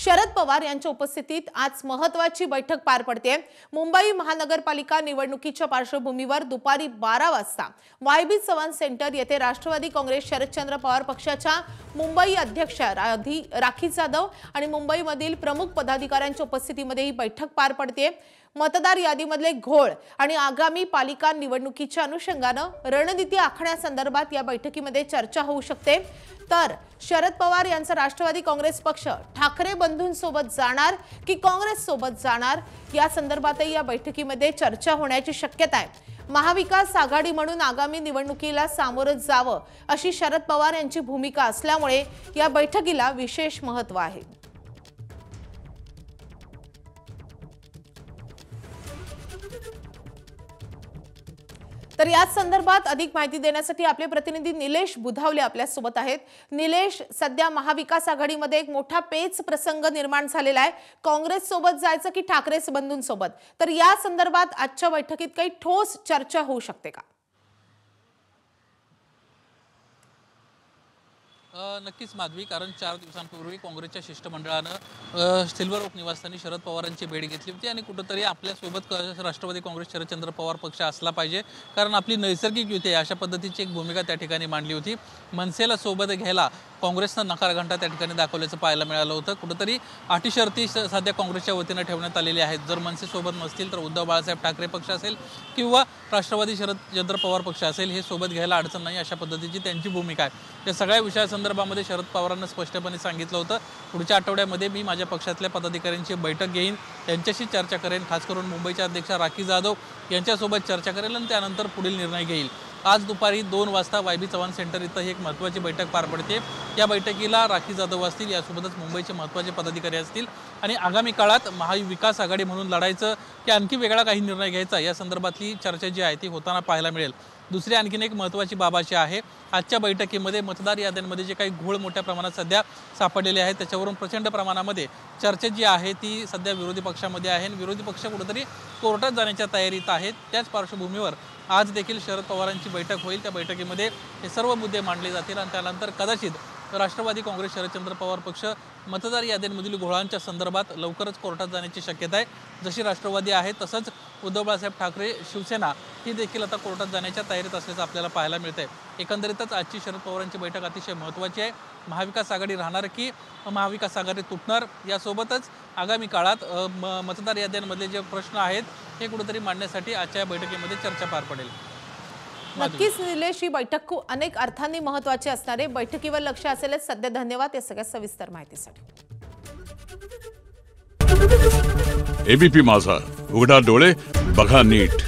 शरद पवार यांच्या उपस्थितीत आज महत्त्वाची बैठक पार पडते। मुंबई महानगरपालिका निवडणुकीच्या पार्श्वभूमीवर दुपारी 12 वाजता वायबी चव्हाण सेंटर येथे राष्ट्रवादी काँग्रेस शरदचंद्र पवार पक्षाच्या मुंबई अध्यक्ष राखी जाधव आणि मुंबईमधील प्रमुख पदाधिकाऱ्यांच्या उपस्थितीमध्ये ही बैठक पार पडते। मतदार यादीमधले घोळ आणि आगामी पालिका निवडणुकीच्या अनुषंगाने रणनीती आखण्यासंदर्भात या बैठकीमध्ये चर्चा होऊ शकते। तर शरद पवार यांचा राष्ट्रवादी काँग्रेस पक्ष ठाकरे बंधूंसोबत जाणार की काँग्रेस सोबत जाणार या संदर्भातही या बैठकीमध्ये चर्चा होण्याची शक्यता आहे। महाविकास आघाडी म्हणून आगामी निवडणुकीला सामोरं जावं अशी शरद पवार यांची भूमिका असल्यामुळे या बैठकीला विशेष महत्त्व आहे। तर या संदर्भात अधिक माहिती देण्यासाठी आपले प्रतिनिधी निलेश बुधावले आपल्या सोबत आहेत। निलेश, सध्या महाविकास आघाडीमध्ये एक मोठा पेच प्रसंग निर्माण झालेला आहे। काँग्रेस सोबत जायचं की ठाकरे बंधूंसोबत, तर या संदर्भात आजच्या बैठकीत काही ठोस चर्चा होऊ शकते का? नक्कीच माधवी, कारण 4 दिवसांपूर्वी काँग्रेसच्या शिष्टमंडळानं सिल्वर ओक निवासस्थानी शरद पवारांची भेट घेतली होती आणि कुठेतरी आपल्यासोबत राष्ट्रवादी काँग्रेस शरदचंद्र पवार पक्ष असला पाहिजे, कारण आपली नैसर्गिक युती आहे अशा पद्धतीची एक भूमिका त्या ठिकाणी मांडली होती। मनसेला सोबत घ्यायला काँग्रेसनं नकार घंटा त्या ठिकाणी दाखवल्याचं पाहायला मिळालं होतं। कुठेतरी अटी शर्ती सध्या काँग्रेसच्या वतीनं ठेवण्यात आलेल्या आहेत। जर मनसे सोबत नसतील तर उद्धव बाळासाहेब ठाकरे पक्ष असेल किंवा राष्ट्रवादी शरदचंद्र पवार पक्ष असेल, हे सोबत घ्यायला अडचण नाही अशा पद्धतीची त्यांची भूमिका आहे। या सगळ्या विषयासंदर्भामध्ये शरद पवारांना स्पष्टपणे सांगितलं होतं, पुढच्या आठवड्यामध्ये मी माझ्या पक्षातल्या पदाधिकाऱ्यांची बैठक घेईन, त्यांच्याशी चर्चा करेन, खास करून मुंबईच्या अध्यक्ष राखी जाधव यांच्यासोबत चर्चा करेल आणि त्यानंतर पुढील निर्णय घेईल। आज दुपारी 2 वाजता वायबी चव्हाण सेंटर इथं एक महत्त्वाची बैठक पार पडते। या बैठकीला राखी जाधव असतील, यासोबतच मुंबईचे महत्त्वाचे पदाधिकारी असतील आणि आगामी काळात महाविकास आघाडी म्हणून लढायचं की आणखी वेगळा काही निर्णय घ्यायचा या संदर्भातली चर्चा जी आहे ती होताना पाहायला मिळेल। दुसरी आणखीन एक महत्त्वाची बाब अशी आहे, आजच्या बैठकीमध्ये मतदार याद्यांमध्ये जे काही घोळ मोठ्या प्रमाणात सध्या सापडलेले आहेत त्याच्यावरून प्रचंड प्रमाणामध्ये चर्चा जी आहे ती सध्या विरोधी पक्षामध्ये आहे आणि विरोधी पक्ष कुठेतरी कोर्टात जाण्याच्या तयारीत आहेत। त्याच पार्श्वभूमीवर आज देखील शरद पवारांची बैठक होईल। त्या बैठकीमध्ये हे सर्व मुद्दे मांडले जातील आणि त्यानंतर कदाचित राष्ट्रवादी काँग्रेस शरदचंद्र पवार पक्ष मतदार याद्यांमधील घोळांच्या संदर्भात लवकरच कोर्टात जाण्याची शक्यता आहे। जशी राष्ट्रवादी आहे तसंच उद्धव बाळासाहेब ठाकरे शिवसेना ही देखील आता कोर्टात जाण्याच्या तयारीत असल्याचं आपल्याला पाहायला मिळतंय। एकंदरीतच आजची शरद पवारांची बैठक अतिशय महत्त्वाची आहे। महाविकास आघाडी राहणार की महाविकास आघाडी तुटणार, यासोबतच आगामी काळात मतदार याद्यांमधले जे प्रश्न आहेत हे कुठेतरी मांडण्यासाठी आजच्या बैठकीमध्ये चर्चा पार पडेल। नक्कीच निलेश, ही बैठक खूप अनेक अर्थांनी महत्त्वाची असणार आहे। बैठकीवर लक्ष असेलच। सध्या धन्यवाद या सगळ्या सविस्तर माहितीसाठी। एबीपी माझा, उघडा डोळे बघा नीट।